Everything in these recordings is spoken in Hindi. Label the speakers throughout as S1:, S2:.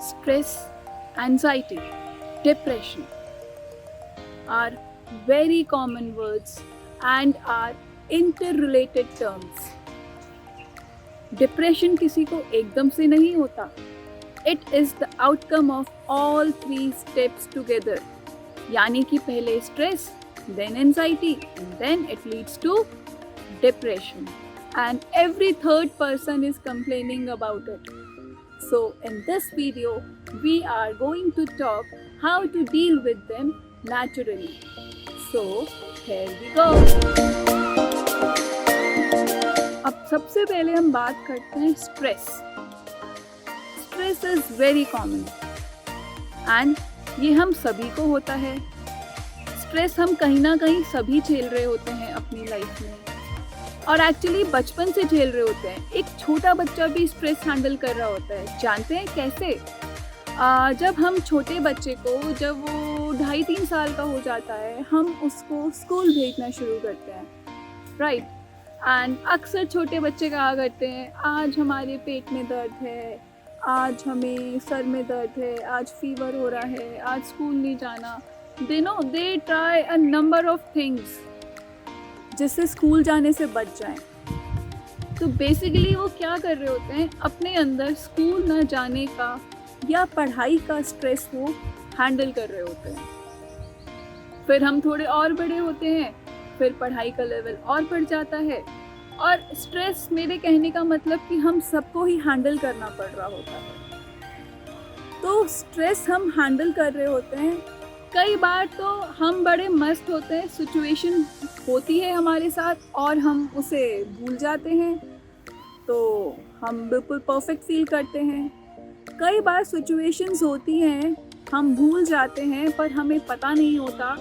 S1: stress, anxiety, depression are very common words and are interrelated terms. Depression किसी को एकदम से नहीं होता. It is the outcome of all three steps together. यानी कि पहले stress, then anxiety, and then it leads to depression. And every third person is complaining about it. So in this video, we are going to talk how to deal with them naturally. So here we go. अब सबसे पहले हम बात करते हैं stress. Stress is very common and ये हम सभी को होता है. स्ट्रेस हम कहीं ना कहीं सभी झेल रहे होते हैं अपनी लाइफ में, और एक्चुअली बचपन से झेल रहे होते हैं. एक छोटा बच्चा भी स्ट्रेस हैंडल कर रहा होता है. जानते हैं कैसे? जब हम छोटे बच्चे को, जब वो 2.5-3 साल का हो जाता है, हम उसको स्कूल भेजना शुरू करते हैं, राइट? एंड अक्सर छोटे बच्चे कहा करते हैं, आज हमारे पेट में दर्द है, आज हमें सर में दर्द है, आज फीवर हो रहा है, आज स्कूल नहीं जाना. They try a number of things जिससे स्कूल जाने से बच जाएं. तो बेसिकली वो क्या कर रहे होते हैं, अपने अंदर स्कूल ना जाने का या पढ़ाई का स्ट्रेस वो हैंडल कर रहे होते हैं. फिर हम थोड़े और बड़े होते हैं, फिर पढ़ाई का लेवल और बढ़ जाता है, और स्ट्रेस, मेरे कहने का मतलब कि हम सबको ही हैंडल करना पड़ रहा होता है. तो स्ट्रेस हम हैंडल कर रहे होते हैं. कई बार तो हम बड़े मस्त होते हैं, सिचुएशन होती है हमारे साथ और हम उसे भूल जाते हैं, तो हम बिल्कुल परफेक्ट फील करते हैं. कई बार सिचुएशंस होती हैं, हम भूल जाते हैं, पर हमें पता नहीं होता,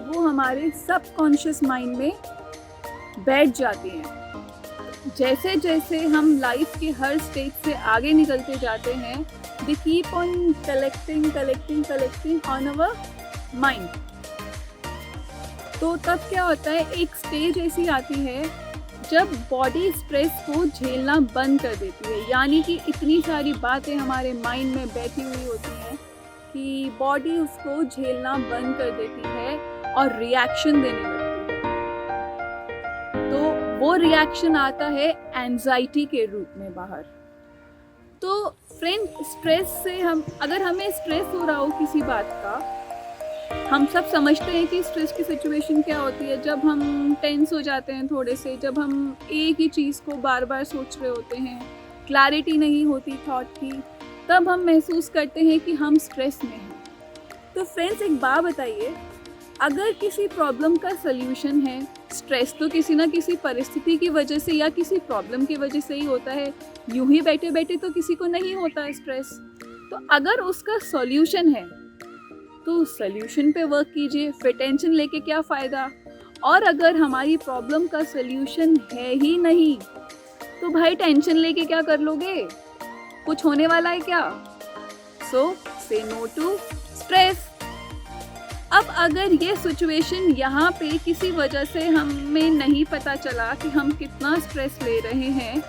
S1: वो हमारे सबकॉन्शियस माइंड में बैठ जाती हैं. जैसे जैसे हम लाइफ के हर स्टेज से आगे निकलते जाते हैं, they keep on collecting on our mind. तो तब क्या होता है, एक स्टेज ऐसी आती है जब बॉडी स्ट्रेस को झेलना बंद कर देती है. यानी कि इतनी सारी बातें हमारे माइंड में बैठी हुई होती हैं कि बॉडी उसको झेलना बंद कर देती है और रिएक्शन देने लगती है. तो वो रिएक्शन आता है एंजाइटी के रूप में बाहर. तो फ्रेंड, स्ट्रेस से अगर हमें स्ट्रेस हो रहा हो किसी बात का, हम सब समझते हैं कि स्ट्रेस की सिचुएशन क्या होती है. जब हम टेंस हो जाते हैं थोड़े से, जब हम एक ही चीज़ को बार बार सोच रहे होते हैं, क्लैरिटी नहीं होती थॉट की, तब हम महसूस करते हैं कि हम स्ट्रेस में हैं. तो फ्रेंड्स, एक बात बताइए, अगर किसी प्रॉब्लम का सल्यूशन है, स्ट्रेस तो किसी ना किसी परिस्थिति की वजह से या किसी प्रॉब्लम की वजह से ही होता है. यूं ही बैठे बैठे तो किसी को नहीं होता है स्ट्रेस. तो अगर उसका सॉल्यूशन है तो सॉल्यूशन पे वर्क कीजिए. फिर टेंशन लेके क्या फ़ायदा? और अगर हमारी प्रॉब्लम का सॉल्यूशन है ही नहीं, तो भाई टेंशन लेके क्या कर लोगे? कुछ होने वाला है क्या? सो से नो टू स्ट्रेस. अब अगर ये सिचुएशन यहाँ पे किसी वजह से हमें नहीं पता चला कि हम कितना स्ट्रेस ले रहे हैं,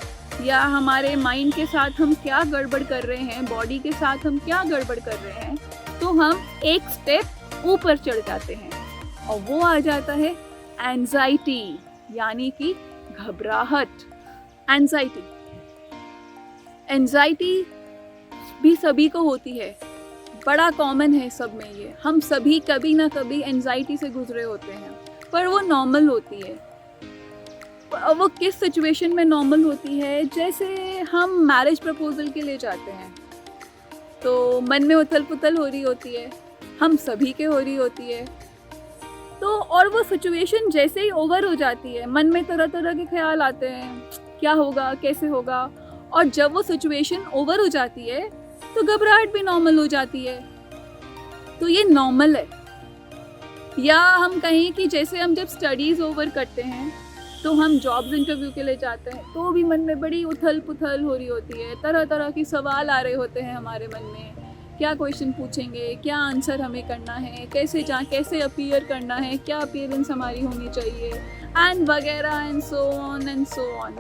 S1: या हमारे माइंड के साथ हम क्या गड़बड़ कर रहे हैं, बॉडी के साथ हम क्या गड़बड़ कर रहे हैं, तो हम एक स्टेप ऊपर चढ़ जाते हैं और वो आ जाता है एंजाइटी, यानी कि घबराहट. एंजाइटी भी सभी को होती है, बड़ा कॉमन है सब में ये. हम सभी कभी ना कभी एंजाइटी से गुजरे होते हैं, पर वो नॉर्मल होती है. वो किस सिचुएशन में नॉर्मल होती है? जैसे हम मैरिज प्रपोजल के लिए जाते हैं, तो मन में उथल पुथल हो रही होती है, हम सभी के हो रही होती है. तो और वो सिचुएशन जैसे ही ओवर हो जाती है, मन में तरह तरह के ख्याल आते हैं, क्या होगा, कैसे होगा. और जब वो सिचुएशन ओवर हो जाती है तो घबराहट भी नॉर्मल हो जाती है. तो ये नॉर्मल है. या हम कहें कि जैसे हम जब स्टडीज़ ओवर करते हैं, तो हम जॉब्स इंटरव्यू के लिए जाते हैं, तो भी मन में बड़ी उथल पुथल हो रही होती है, तरह तरह की सवाल आ रहे होते हैं हमारे मन में. क्या क्वेश्चन पूछेंगे, क्या आंसर हमें करना है, कैसे अपीयर करना है, क्या अपीयरेंस हमारी होनी चाहिए, एंड वगैरह एंड सो ऑन.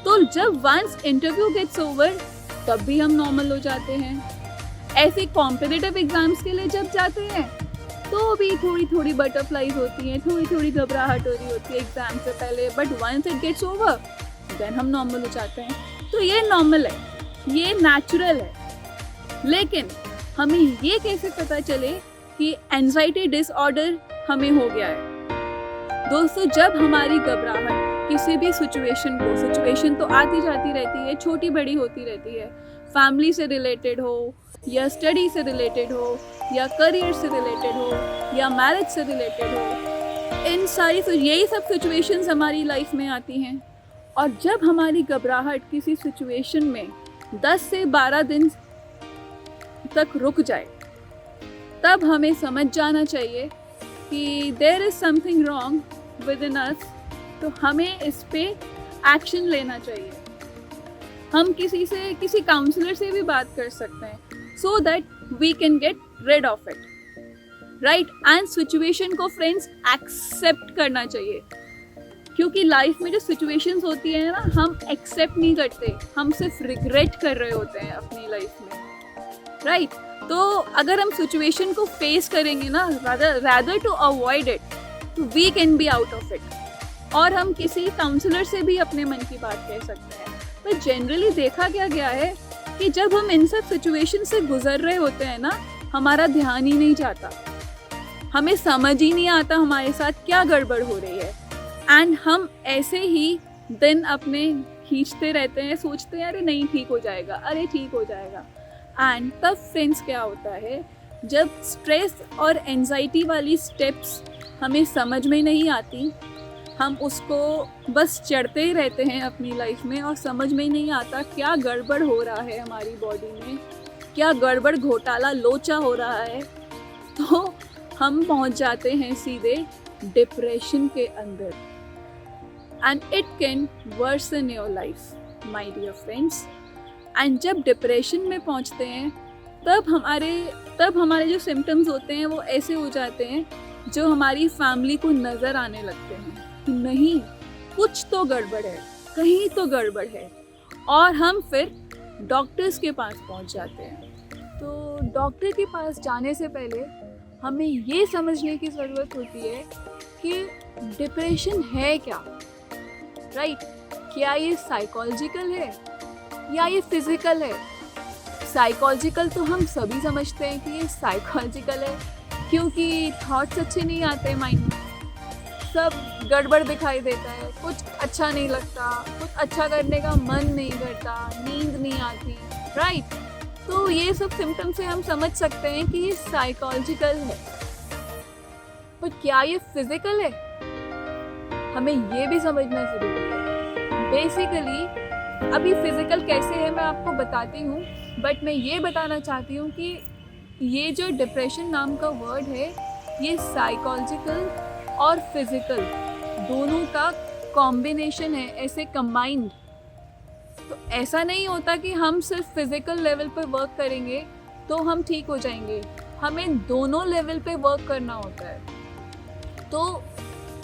S1: तो जब वंस इंटरव्यू गेट्स ओवर, तब भी हम नॉर्मल हो जाते हैं. ऐसे कॉम्पिटिटिव एग्जाम्स के लिए जब जाते हैं तो भी थोड़ी थोड़ी बटरफ्लाइज होती हैं, थोड़ी थोड़ी घबराहट हो रही होती है एग्जाम से पहले, but once it gets over then हम नॉर्मल हो जाते हैं। तो ये नॉर्मल है, ये नेचुरल है। लेकिन हमें ये कैसे पता चले कि एंजाइटी डिसऑर्डर हमें हो गया है? दोस्तों, जब हमारी घबराहट किसी भी सिचुएशन तो आती जाती रहती है, छोटी बड़ी होती रहती है, फैमिली से रिलेटेड हो या स्टडी से रिलेटेड हो या करियर से रिलेटेड हो या मैरिज से रिलेटेड हो, इन सारी यही सब सिचुएशंस हमारी लाइफ में आती हैं। और जब हमारी घबराहट किसी सिचुएशन में 10 से 12 दिन तक रुक जाए, तब हमें समझ जाना चाहिए कि there is something wrong within us. तो हमें इस पे एक्शन लेना चाहिए। हम किसी काउंसलर से भी बात कर सकते हैं so that we can get rid of it, right? and situation को फ्रेंड्स एक्सेप्ट करना चाहिए, क्योंकि लाइफ में जो सिचुएशंस होती है ना, हम एक्सेप्ट नहीं करते, हम सिर्फ रिग्रेट कर रहे होते हैं अपनी लाइफ में, राइट? तो अगर हम सिचुएशन को फेस करेंगे ना, rather to avoid it, तो we can be out of it। और हम किसी काउंसलर से भी अपने मन की बात कह सकते हैं। पर जनरली देखा क्या गया है कि जब हम इन सब सिचुएशन से गुजर रहे होते हैं ना, हमारा ध्यान ही नहीं जाता, हमें समझ ही नहीं आता हमारे साथ क्या गड़बड़ हो रही है, एंड हम ऐसे ही दिन अपने खींचते रहते हैं, सोचते हैं अरे नहीं ठीक हो जाएगा, अरे ठीक हो जाएगा। एंड तब फ्रेंड्स क्या होता है, जब स्ट्रेस और एंजाइटी वाली स्टेप्स हमें समझ में नहीं आती, हम उसको बस चढ़ते ही रहते हैं अपनी लाइफ में और समझ में ही नहीं आता क्या गड़बड़ हो रहा है हमारी बॉडी में, क्या गड़बड़ घोटाला लोचा हो रहा है, तो हम पहुंच जाते हैं सीधे डिप्रेशन के अंदर। And it can worsen your life my dear friends. एंड जब डिप्रेशन में पहुंचते हैं तब हमारे जो सिम्टम्स होते हैं वो ऐसे हो जाते हैं जो हमारी फैमिली को नज़र आने लगते हैं कि नहीं, कुछ तो गड़बड़ है, कहीं तो गड़बड़ है, और हम फिर डॉक्टर्स के पास पहुंच जाते हैं। तो डॉक्टर के पास जाने से पहले हमें ये समझने की ज़रूरत होती है कि डिप्रेशन है क्या, राइट? क्या ये साइकोलॉजिकल है या ये फिज़िकल है? साइकोलॉजिकल तो हम सभी समझते हैं कि ये साइकोलॉजिकल है, क्योंकि थॉट्स अच्छे नहीं आते माइंड में, सब गड़बड़ दिखाई देता है, कुछ अच्छा नहीं लगता, कुछ अच्छा करने का मन नहीं करता, नींद नहीं आती, राइट? तो ये सब सिम्टम से हम समझ सकते हैं कि ये साइकोलॉजिकल है। पर क्या ये फिजिकल है? हमें ये भी समझना जरूरी है। बेसिकली अभी फिजिकल कैसे है मैं आपको बताती हूँ, बट मैं ये बताना चाहती हूँ कि ये जो डिप्रेशन नाम का वर्ड है, ये साइकोलॉजिकल और फिजिकल दोनों का कॉम्बिनेशन है, ऐसे कंबाइंड। तो ऐसा नहीं होता कि हम सिर्फ फिजिकल लेवल पे वर्क करेंगे तो हम ठीक हो जाएंगे, हमें दोनों लेवल पे वर्क करना होता है। तो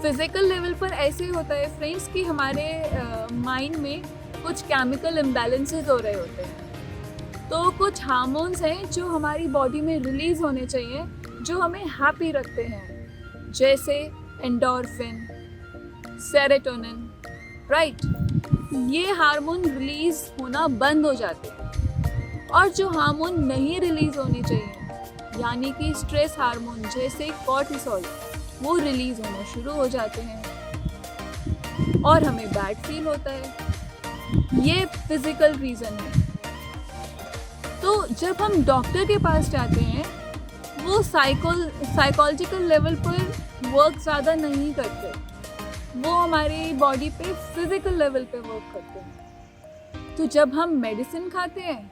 S1: फिजिकल लेवल पर ऐसे होता है फ्रेंड्स कि हमारे माइंड में कुछ केमिकल इम्बैलेंसेस हो रहे होते हैं। तो कुछ हार्मोन्स हैं जो हमारी बॉडी में रिलीज होने चाहिए, जो हमें हैप्पी रखते हैं, जैसे एंडोर्फिन, सेरोटोनिन, राइट? ये हार्मोन रिलीज होना बंद हो जाते हैं, और जो हार्मोन नहीं रिलीज होने चाहिए यानी कि स्ट्रेस हार्मोन जैसे कॉर्टिसोल, वो रिलीज होना शुरू हो जाते हैं और हमें बैड फील होता है। ये फिजिकल रीज़न है। तो जब हम डॉक्टर के पास जाते हैं, वो साइकोलॉजिकल लेवल पर वर्क ज़्यादा नहीं करते, वो हमारी बॉडी पे फिजिकल लेवल पे वर्क करते हैं। तो जब हम मेडिसिन खाते हैं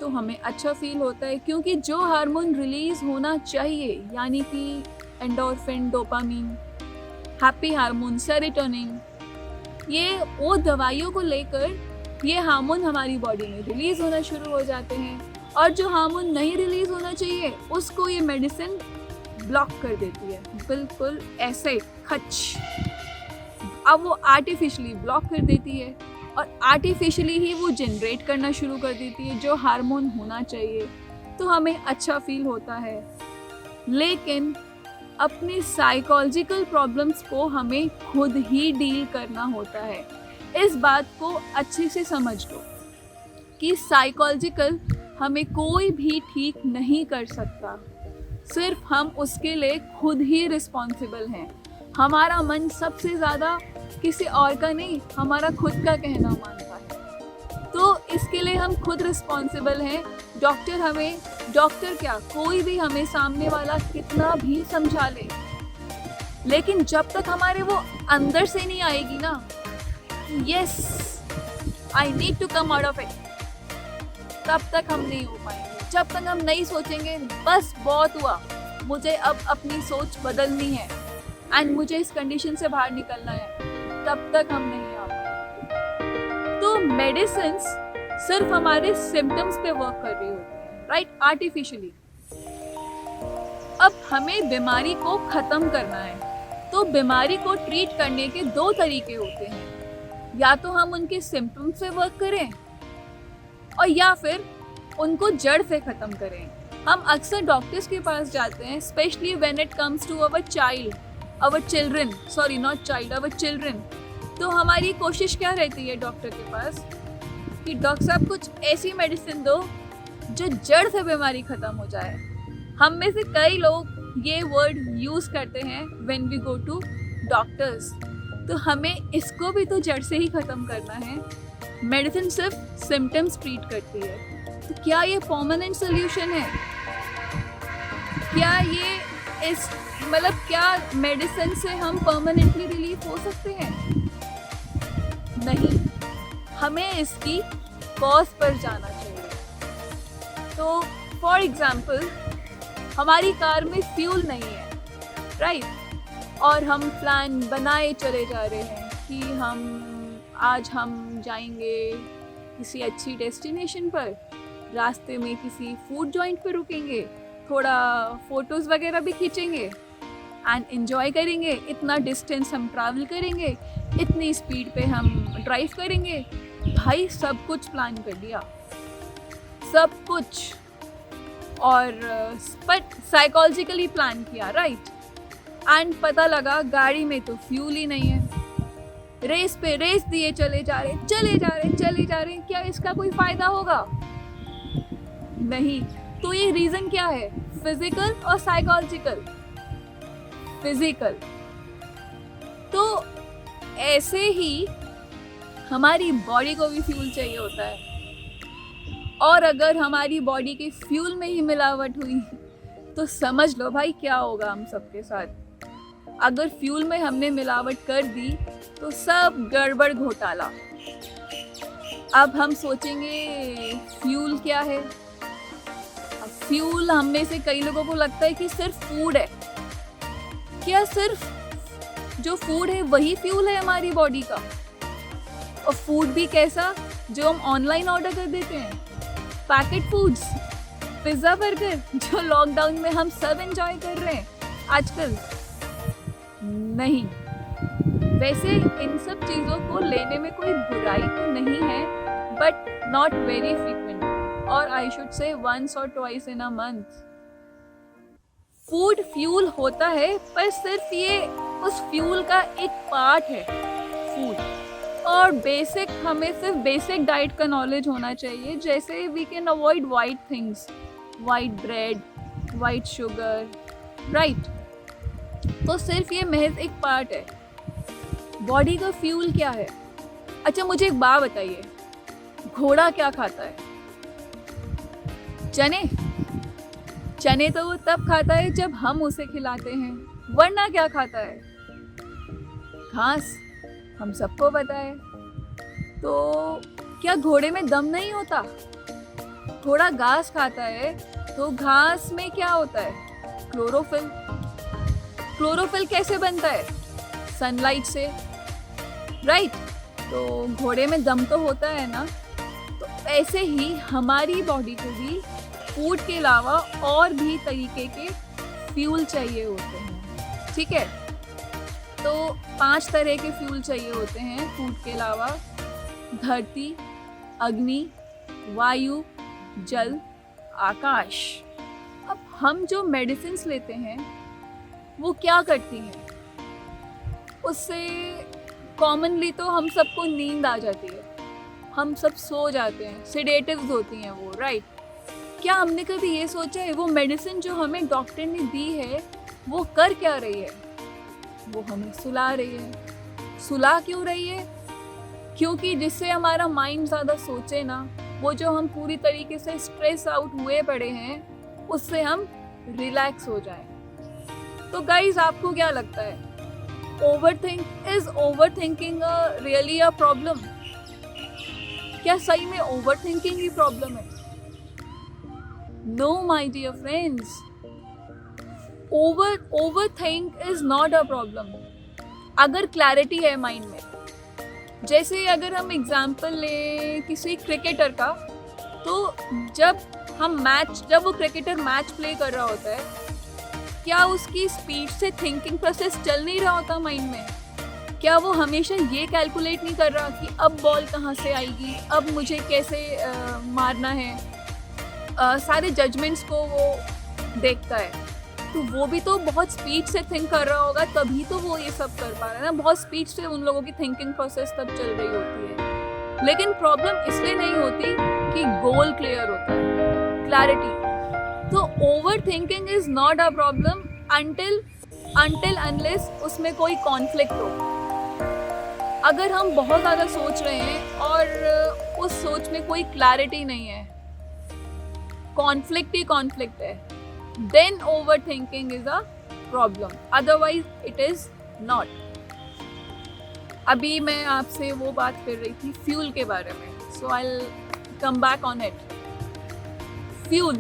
S1: तो हमें अच्छा फील होता है, क्योंकि जो हार्मोन रिलीज होना चाहिए यानी कि endorphin, dopamine, happy hormone, serotonin, ये वो दवाइयों को लेकर ये हार्मोन हमारी बॉडी में रिलीज होना शुरू हो जाते हैं, और जो हार्मोन नहीं रिलीज होना चाहिए उसको ये मेडिसिन ब्लॉक कर देती है, बिल्कुल ऐसे खच। अब वो आर्टिफिशियली ब्लॉक कर देती है और आर्टिफिशियली ही वो जनरेट करना शुरू कर देती है जो हार्मोन होना चाहिए। तो हमें अच्छा फील होता है, लेकिन अपने साइकोलॉजिकल प्रॉब्लम्स को हमें खुद ही डील करना होता है। इस बात को अच्छे से समझ लो कि साइकोलॉजिकल हमें कोई भी ठीक नहीं कर सकता, सिर्फ हम उसके लिए खुद ही रिस्पॉन्सिबल हैं। हमारा मन सबसे ज़्यादा किसी और का नहीं, हमारा खुद का कहना मानता है, तो इसके लिए हम खुद रिस्पॉन्सिबल हैं। डॉक्टर क्या, कोई भी हमें सामने वाला कितना भी समझा ले, लेकिन जब तक हमारे वो अंदर से नहीं आएगी ना, yes I need to come out of it, तब तक हम नहीं हो पाएंगे। जब तक हम नहीं सोचेंगे बस बहुत हुआ, मुझे अब अपनी सोच बदलनी है एंड मुझे इस कंडीशन से बाहर निकलना है, तब तक हम नहीं आ पाएंगे। तो मेडिसिन्स सिर्फ हमारे सिम्टम्स पे वर्क कर रही होती है, राइट, आर्टिफिशियली। अब हमें बीमारी को खत्म करना है, तो बीमारी को ट्रीट करने के दो तरीके होते हैं, या तो हम उनके सिम्टम्स पे वर्क करें और या फिर उनको जड़ से खत्म करें। हम अक्सर डॉक्टर्स के पास जाते हैं, specially when it comes to our children. तो हमारी कोशिश क्या रहती है डॉक्टर के पास कि डॉक्टर साहब कुछ ऐसी मेडिसिन दो जो जड़ से बीमारी खत्म हो जाए। हम में से कई लोग ये वर्ड यूज़ करते हैं when we go to doctors, तो हमें इसको भी तो जड़ से ही खत्म करना है। मेडिसिन सिर्फ सिम्टम्स ट्रीट करती है, तो क्या ये परमानेंट सोल्यूशन है? क्या मेडिसिन से हम परमानेंटली रिलीफ हो सकते हैं? नहीं, हमें इसकी कॉज पर जाना चाहिए। तो फॉर एग्जाम्पल, हमारी कार में फ्यूल नहीं है, राइट, और हम प्लान बनाए चले जा रहे हैं कि आज हम जाएंगे किसी अच्छी डेस्टिनेशन पर, रास्ते में किसी फूड जॉइंट पर रुकेंगे, थोड़ा फोटोज़ वगैरह भी खींचेंगे एंड एंजॉय करेंगे। इतना डिस्टेंस हम ट्रैवल करेंगे, इतनी स्पीड पे हम ड्राइव करेंगे। भाई सब कुछ प्लान कर लिया, सब कुछ, और बट साइकोलॉजिकली प्लान किया, राइट, एंड पता लगा गाड़ी में तो फ्यूल ही नहीं है। रेस पे रेस दिए चले जा रहे, क्या इसका कोई फायदा होगा? नहीं। तो ये रीजन क्या है, फिजिकल और साइकोलॉजिकल? फिजिकल। तो ऐसे ही हमारी बॉडी को भी फ्यूल चाहिए होता है, और अगर हमारी बॉडी के फ्यूल में ही मिलावट हुई तो समझ लो भाई क्या होगा हम सबके साथ। अगर फ्यूल में हमने मिलावट कर दी तो सब गड़बड़ घोटाला। अब हम सोचेंगे फ्यूल क्या है? अब फ्यूल हम में से कई लोगों को लगता है कि सिर्फ फूड है। क्या सिर्फ जो फूड है वही फ्यूल है हमारी बॉडी का? और फूड भी कैसा, जो हम ऑनलाइन ऑर्डर कर देते हैं, पैकेट फूड्स, पिज्ज़ा, बर्गर, जो लॉकडाउन में हम सब एंजॉय कर रहे हैं आजकल? नहीं। वैसे इन सब चीज़ों को लेने में कोई बुराई तो नहीं है, बट नॉट वेरी फ्रीक्वेंट, और आई शुड से वंस और twice in a month. Food fuel होता है, पर सिर्फ ये उस फ्यूल का एक पार्ट है, फूड। और हमें सिर्फ बेसिक डाइट का नॉलेज होना चाहिए, जैसे we can avoid white things, white bread, white sugar, right. तो सिर्फ ये महज एक पार्ट है। बॉडी का फ्यूल क्या है? अच्छा मुझे एक बात बताइए, घोड़ा क्या खाता है? चने तो वो तब खाता है जब हम उसे खिलाते हैं, वरना क्या खाता है? घास, हम सबको पता है। तो क्या घोड़े में दम नहीं होता? घोड़ा घास खाता है, तो घास में क्या होता है? क्लोरोफिल। क्लोरोफिल कैसे बनता है? सनलाइट से, राइट। तो घोड़े में दम तो होता है ना। तो ऐसे ही हमारी बॉडी को भी फूड के अलावा और भी तरीके के फ्यूल चाहिए होते हैं, ठीक है। तो 5 तरह के फ्यूल चाहिए होते हैं फूड के अलावा: धरती, अग्नि, वायु, जल, आकाश। अब हम जो मेडिसिन्स लेते हैं वो क्या करती हैं? उससे कॉमनली तो हम सबको नींद आ जाती है, हम सब सो जाते हैं, सेडेटिव्स होती हैं वो, राइट? क्या हमने कभी ये सोचा है वो मेडिसिन जो हमें डॉक्टर ने दी है वो कर क्या रही है? वो हमें सुला रही है। सुला क्यों रही है? क्योंकि जिससे हमारा माइंड ज़्यादा सोचे ना, वो जो हम पूरी तरीके से स्ट्रेस आउट हुए पड़े हैं उससे हम रिलैक्स हो जाएं। तो गाइज, आपको क्या लगता है, over thinking really a problem? क्या सही में ओवर थिंकिंग ही प्रॉब्लम है? No my dear friends, over think is not a problem अगर क्लैरिटी है माइंड में। जैसे अगर हम एग्जाम्पल लें किसी क्रिकेटर का, तो जब वो क्रिकेटर मैच प्ले कर रहा होता है, क्या उसकी स्पीड से थिंकिंग प्रोसेस चल नहीं रहा होता माइंड में? क्या वो हमेशा ये कैलकुलेट नहीं कर रहा कि अब बॉल कहाँ से आएगी, अब मुझे कैसे मारना है? सारे जजमेंट्स को वो देखता है। तो वो भी तो बहुत स्पीड से थिंक कर रहा होगा, तभी तो वो ये सब कर पा रहा है ना। बहुत स्पीड से उन लोगों की थिंकिंग प्रोसेस तब चल रही होती है। लेकिन प्रॉब्लम इसलिए नहीं होती कि गोल क्लियर होता है, क्लैरिटी। तो over thinking is not a problem until unless उसमें कोई कॉन्फ्लिक्ट हो। अगर हम बहुत ज़्यादा सोच रहे हैं और उस सोच में कोई क्लैरिटी नहीं है, कॉन्फ्लिक्ट ही कॉन्फ्लिक्ट है, then overthinking is a problem, otherwise it is not. अभी मैं आपसे वो बात कर रही थी फ्यूल के बारे में, so I'll come back on it. Fuel,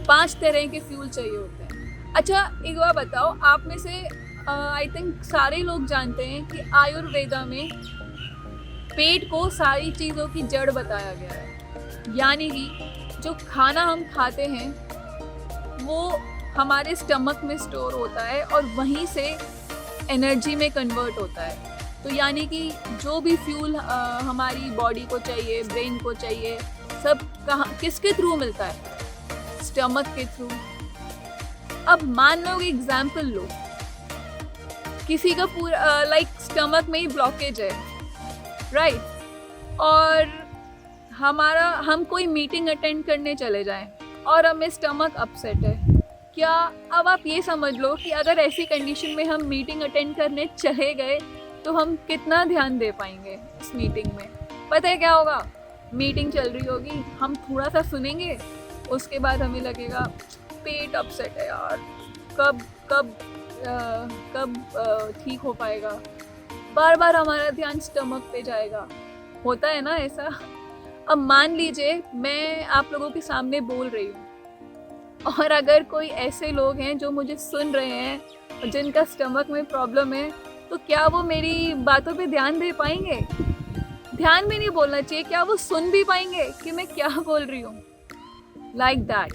S1: 5 तरह के फ्यूल चाहिए होते हैं। अच्छा, एक बार बताओ, आप में से आई थिंक सारे लोग जानते हैं कि आयुर्वेदा में पेट को सारी चीज़ों की जड़ बताया गया है। यानी कि जो खाना हम खाते हैं वो हमारे स्टमक में स्टोर होता है और वहीं से एनर्जी में कन्वर्ट होता है। तो यानी कि जो भी फ्यूल हमारी बॉडी को चाहिए, ब्रेन को चाहिए, सब किसके थ्रू मिलता है? स्टमक के थ्रू। अब मान लो एग्जाम्पल लो, किसी का पूरा लाइक स्टमक में ही ब्लॉकेज है, राइट? और हम कोई मीटिंग अटेंड करने चले जाएं और हमें स्टमक अपसेट है, क्या अब आप ये समझ लो कि अगर ऐसी कंडीशन में हम मीटिंग अटेंड करने चले गए तो हम कितना ध्यान दे पाएंगे उस मीटिंग में? पता है क्या होगा? मीटिंग चल रही होगी, हम थोड़ा सा सुनेंगे, उसके बाद हमें लगेगा पेट अपसेट है यार, कब ठीक हो पाएगा? बार बार हमारा ध्यान स्टमक पे जाएगा। होता है ना ऐसा? अब मान लीजिए मैं आप लोगों के सामने बोल रही हूँ और अगर कोई ऐसे लोग हैं जो मुझे सुन रहे हैं और जिनका स्टमक में प्रॉब्लम है, तो क्या वो मेरी बातों पे ध्यान दे पाएंगे? ध्यान भी नहीं बोलना चाहिए, क्या वो सुन भी पाएंगे कि मैं क्या बोल रही हूँ? Like that.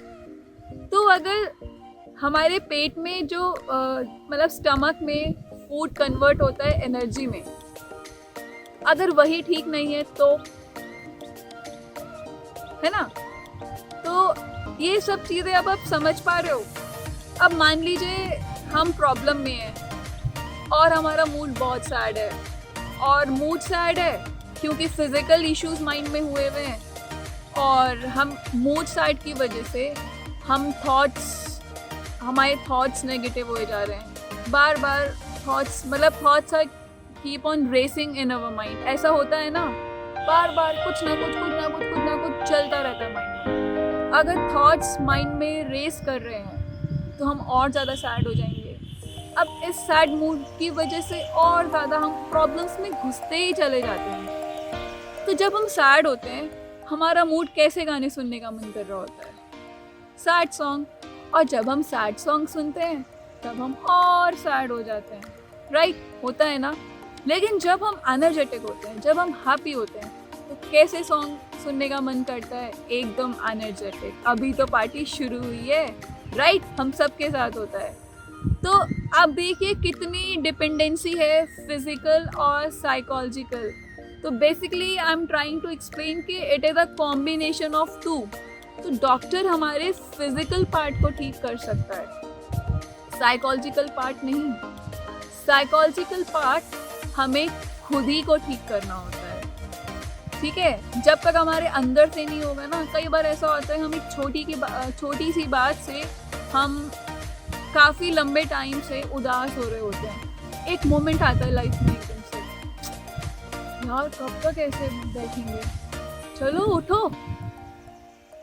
S1: तो अगर हमारे पेट में जो मतलब स्टमक में फूड कन्वर्ट होता है एनर्जी में, अगर वही ठीक नहीं है तो, है ना? तो ये सब चीज़ें अब आप समझ पा रहे हो। अब मान लीजिए हम प्रॉब्लम में हैं और हमारा मूड बहुत सैड है, और मूड सैड है क्योंकि फिजिकल इश्यूज माइंड में हुए हुए हैं, और हम मूड सैड की वजह से हमारे थॉट्स नेगेटिव हो जा रहे हैं। बार बार thoughts are keep on racing in our mind. ऐसा होता है ना, बार बार कुछ ना कुछ चलता रहता है माइंड में। अगर थॉट्स माइंड में रेस कर रहे हैं तो हम और ज़्यादा सैड हो जाएंगे। अब इस सैड मूड की वजह से और ज़्यादा हम प्रॉब्लम्स में घुसते ही चले जाते हैं। तो जब हम सैड होते हैं, हमारा मूड कैसे गाने सुनने का मन कर रहा होता है? Sad song. और जब हम सैड सॉन्ग सुनते हैं तब हम और सैड हो जाते हैं, राइट? होता है ना? लेकिन जब हम एनर्जेटिक होते हैं, जब हम हैप्पी होते हैं, तो कैसे सॉन्ग सुनने का मन करता है? एकदम एनर्जेटिक। अभी तो पार्टी शुरू हुई है, राइट? हम सबके साथ होता है। तो आप देखिए कितनी डिपेंडेंसी है फिजिकल और साइकोलॉजिकल। तो basically I am trying to explain कि it is a combination of two. तो डॉक्टर हमारे फिजिकल पार्ट को ठीक कर सकता है, साइकोलॉजिकल पार्ट नहीं। साइकोलॉजिकल पार्ट हमें खुद ही को ठीक करना होता है, ठीक है। जब तक हमारे अंदर से नहीं होगा ना, कई बार ऐसा होता है हम एक छोटी सी बात से हम काफ़ी लंबे टाइम से उदास हो रहे होते हैं। एक मोमेंट आता है लाइफ में एकदम से, यार कब तक ऐसे बैठेंगे, चलो उठो।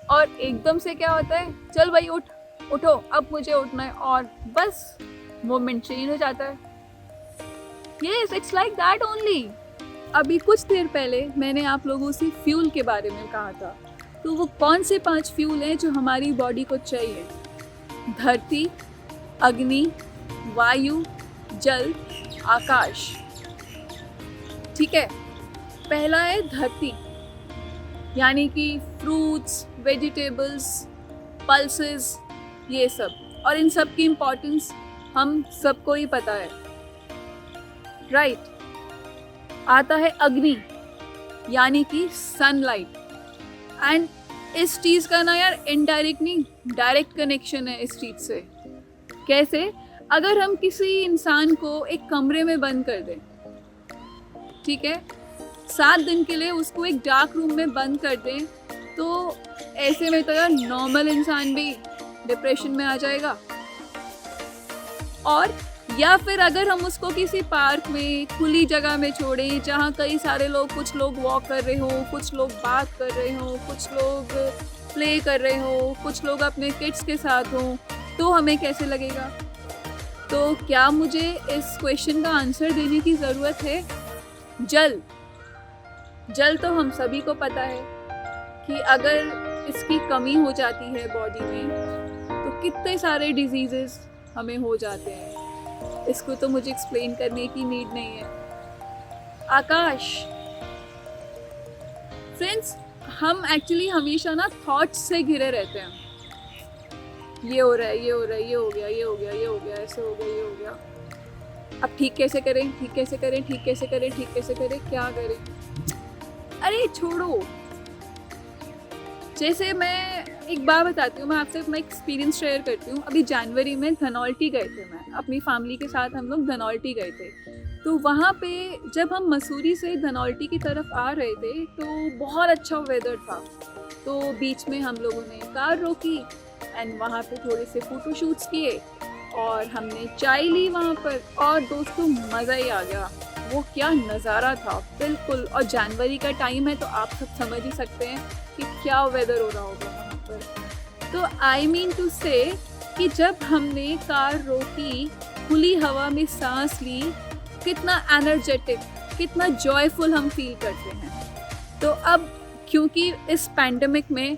S1: और एकदम से क्या होता है, चल भाई उठो, अब मुझे उठना है, और बस मोमेंट चेंज हो जाता है। Yes, it's like that only. अभी कुछ देर पहले मैंने आप लोगों से फ्यूल के बारे में कहा था, तो वो कौन से 5 फ्यूल हैं जो हमारी बॉडी को चाहिए? धरती, अग्नि, वायु, जल, आकाश। ठीक है, पहला है धरती, यानी कि फ्रूट्स, वेजिटेबल्स, पल्सेस, ये सब। और इन सब की इम्पोर्टेंस हम सबको ही पता है, राइट। आता है अग्नि, यानी कि सनलाइट। एंड इस चीज़ का ना यार इनडायरेक्ट नहीं, डायरेक्ट कनेक्शन है इस चीज़ से। कैसे? अगर हम किसी इंसान को एक कमरे में बंद कर दें, ठीक है, 7 दिन के लिए उसको एक डार्क रूम में बंद कर दें, तो ऐसे में तो यार नॉर्मल इंसान भी डिप्रेशन में आ जाएगा। और या फिर अगर हम उसको किसी पार्क में, खुली जगह में छोड़ें, जहाँ कई सारे लोग, कुछ लोग वॉक कर रहे हो, कुछ लोग बात कर रहे हो, कुछ लोग प्ले कर रहे हो, कुछ लोग अपने किड्स के साथ हो, तो हमें कैसे लगेगा? तो क्या मुझे इस क्वेश्चन का आंसर देने की ज़रूरत है? जल तो हम सभी को पता है कि अगर इसकी कमी हो जाती है बॉडी में तो कितने सारे डिजीजेस हमें हो जाते हैं। इसको तो मुझे एक्सप्लेन करने की नीड नहीं है। आकाश। फ्रेंड्स, हम एक्चुअली हमेशा ना थॉट्स से घिरे रहते हैं। ये हो रहा है, ये हो रहा है, ये हो गया, ये हो गया, ये हो गया, ऐसे हो गया, ये हो गया। अब ठीक कैसे करें, ठीक कैसे करें, ठीक कैसे करें, ठीक कैसे करें, क्या करें? अरे छोड़ो। जैसे मैं एक बात बताती हूँ, मैं आपसे अपना एक्सपीरियंस शेयर करती हूँ। अभी जनवरी में धनौल्टी गए थे, मैं अपनी फैमिली के साथ हम लोग धनौल्टी गए थे। तो वहाँ पे जब हम मसूरी से धनौल्टी की तरफ आ रहे थे तो बहुत अच्छा वेदर था। तो बीच में हम लोगों ने कार रोकी एंड वहाँ पे थोड़े से फ़ोटो शूट्स किए और हमने चाय ली वहाँ पर, और दोस्तों मज़ा ही आ गया। वो क्या नज़ारा था बिल्कुल। और जनवरी का टाइम है तो आप सब समझ ही सकते हैं कि क्या वेदर हो रहा होगा वहाँ पर। तो आई मीन टू से कि जब हमने कार रोकी, खुली हवा में सांस ली, कितना एनर्जेटिक, कितना जॉयफुल हम फील करते हैं। तो अब क्योंकि इस पैंडमिक में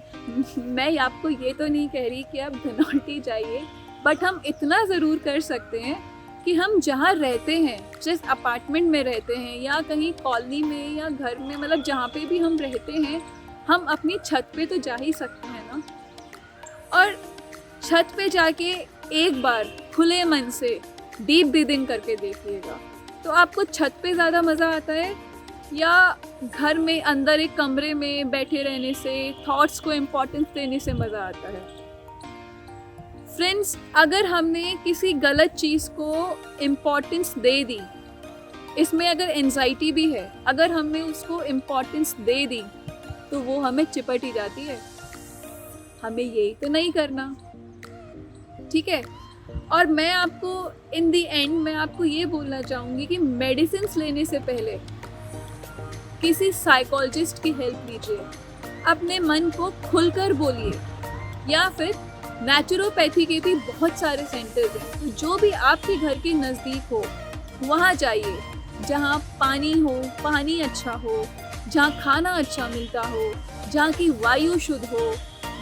S1: मैं आपको ये तो नहीं कह रही कि आप धनौल्टी जाइए, बट हम इतना ज़रूर कर सकते हैं कि हम जहाँ रहते हैं, जिस अपार्टमेंट में रहते हैं या कहीं कॉलोनी में या घर में, मतलब जहाँ पे भी हम रहते हैं, हम अपनी छत पे तो जा ही सकते हैं ना। और छत पे जाके एक बार खुले मन से डीप ब्रीदिंग करके देखिएगा, तो आपको छत पे ज़्यादा मज़ा आता है या घर में अंदर एक कमरे में बैठे रहने से, थॉट्स को इम्पोर्टेंस देने से मज़ा आता है? फ्रेंड्स, अगर हमने किसी गलत चीज़ को इम्पोर्टेंस दे दी, इसमें अगर एंजाइटी भी है, अगर हमने उसको इम्पोर्टेंस दे दी तो वो हमें चिपट ही जाती है। हमें यही तो नहीं करना, ठीक है। और मैं आपको इन द एंड मैं आपको ये बोलना चाहूँगी कि मेडिसिन लेने से पहले किसी साइकोलॉजिस्ट की हेल्प लीजिए। अपने मन को खुलकर बोलिए, या फिर नेचुरोपैथी के भी बहुत सारे सेंटर्स हैं। तो जो भी आपके घर के नज़दीक हो वहाँ जाइए, जहाँ पानी हो, पानी अच्छा हो, जहाँ खाना अच्छा मिलता हो, जहाँ की वायु शुद्ध हो,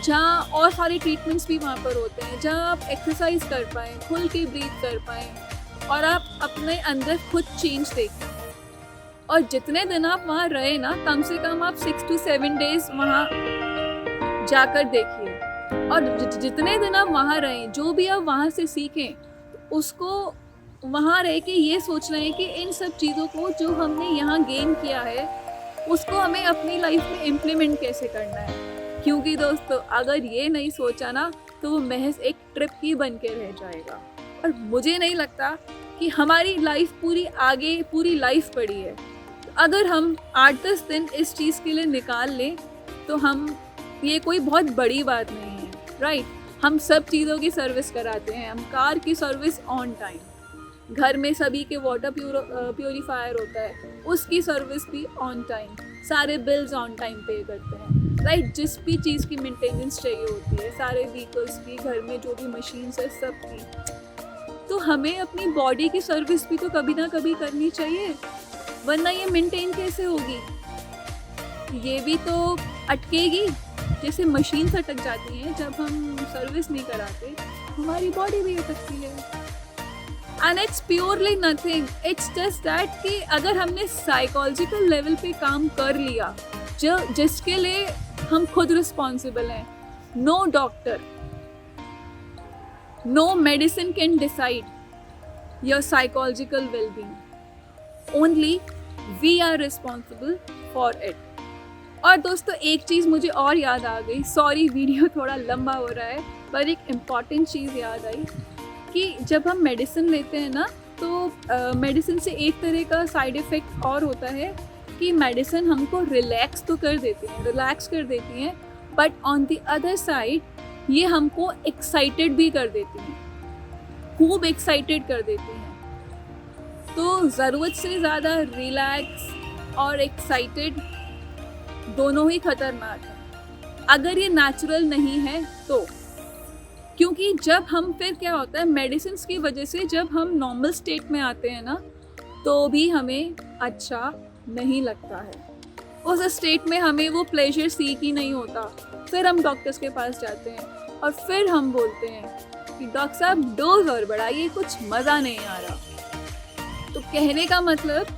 S1: जहाँ और सारे ट्रीटमेंट्स भी वहाँ पर होते हैं, जहाँ आप एक्सरसाइज कर पाएँ, खुल के ब्रीथ कर पाएँ और आप अपने अंदर खुद चेंज देखें। और जितने दिन आप वहाँ रहे ना, कम से कम आप 6 to 7 डेज वहाँ जाकर देखिए। और जितने दिन आप वहाँ रहें, जो भी आप वहाँ से सीखें, उसको वहाँ रह के ये सोचना है कि इन सब चीज़ों को जो हमने यहाँ गेन किया है, उसको हमें अपनी लाइफ में इम्प्लीमेंट कैसे करना है। क्योंकि दोस्तों अगर ये नहीं सोचा ना तो वो महज एक ट्रिप ही बन के रह जाएगा। और मुझे नहीं लगता कि हमारी लाइफ पूरी लाइफ पड़ी है। तो अगर हम 8-10 दिन इस चीज़ के लिए निकाल लें तो ये कोई बहुत बड़ी बात नहीं है, राइट। हम सब चीज़ों की सर्विस कराते हैं, हम कार की सर्विस ऑन टाइम, घर में सभी के वाटर प्योरीफायर होता है उसकी सर्विस भी ऑन टाइम, सारे बिल्स ऑन टाइम पे करते हैं, राइट। जिस भी चीज़ की मेंटेनेंस चाहिए होती है, सारे व्हीकल्स की, घर में जो भी मशीन्स है सब की। तो हमें अपनी बॉडी की सर्विस भी तो कभी ना कभी करनी चाहिए, वरना ये मेंटेन कैसे होगी। ये भी तो अटकेगी, जैसे मशीन अटक जाती हैं जब हम सर्विस नहीं कराते, हमारी बॉडी भी अटकती है। And it's purely nothing, it's just that कि अगर हमने साइकोलॉजिकल लेवल पे काम कर लिया जिसके लिए हम खुद रिस्पॉन्सिबल हैं, no doctor, no medicine can decide your psychological wellbeing, only we are responsible for it. और दोस्तों एक चीज़ मुझे और याद आ गई, सॉरी वीडियो थोड़ा लंबा हो रहा है, पर एक इम्पॉर्टेंट चीज़ याद आई कि जब हम मेडिसिन लेते हैं ना तो मेडिसिन से एक तरह का साइड इफ़ेक्ट और होता है कि मेडिसिन हमको रिलैक्स कर देती हैं, but on the other side ये हमको एक्साइटेड भी कर देती हैं, खूब एक्साइटेड कर देती हैं। तो ज़रूरत से ज़्यादा रिलैक्स और एक्साइटेड दोनों ही खतरनाक है अगर ये नेचुरल नहीं है तो। क्योंकि जब हम फिर क्या होता है, मेडिसिन की वजह से जब हम नॉर्मल स्टेट में आते हैं ना तो भी हमें अच्छा नहीं लगता है, उस स्टेट में हमें वो प्लेजर सीख ही नहीं होता। फिर हम डॉक्टर्स के पास जाते हैं और फिर हम बोलते हैं कि डॉक्टर साहब डोज और बढ़ाइए, कुछ मज़ा नहीं आ रहा। तो कहने का मतलब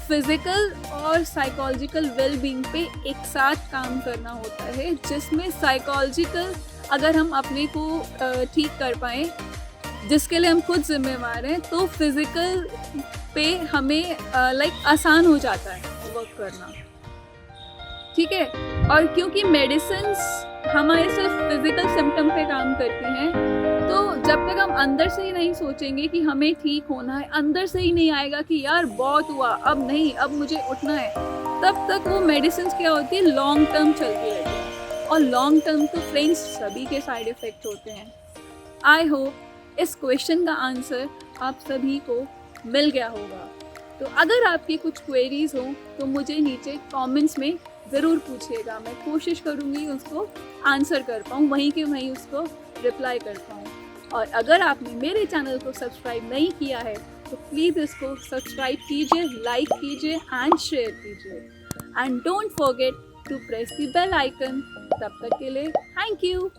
S1: फिज़िकल और साइकोलॉजिकल वेलबींग पे एक साथ काम करना होता है, जिसमें साइकोलॉजिकल अगर हम अपने को ठीक कर पाएँ, जिसके लिए हम खुद जिम्मेवार हैं, तो फिज़िकल पे हमें आसान हो जाता है वर्क करना, ठीक है। और क्योंकि मेडिसिन्स हमारे सिर्फ फिज़िकल सिम्टम पे काम करती हैं, तो जब तक हम अंदर से ही नहीं सोचेंगे कि हमें ठीक होना है, अंदर से ही नहीं आएगा कि यार बहुत हुआ, अब नहीं, अब मुझे उठना है, तब तक वो मेडिसिन्स क्या होती है, लॉन्ग टर्म चलती रहती है। और लॉन्ग टर्म तो फ्रेंड्स सभी के साइड इफ़ेक्ट होते हैं। आई होप इस क्वेश्चन का आंसर आप सभी को मिल गया होगा। तो अगर आपकी कुछ क्वेरीज हो तो मुझे नीचे कमेंट्स में ज़रूर पूछिएगा, मैं कोशिश करूँगी उसको आंसर कर पाऊँ, वहीं के वहीं उसको रिप्लाई कर पाऊँ। और अगर आपने मेरे चैनल को सब्सक्राइब नहीं किया है तो प्लीज़ इसको सब्सक्राइब कीजिए, लाइक कीजिए एंड शेयर कीजिए, and don't forget to press the bell icon. तब तक के लिए थैंक यू।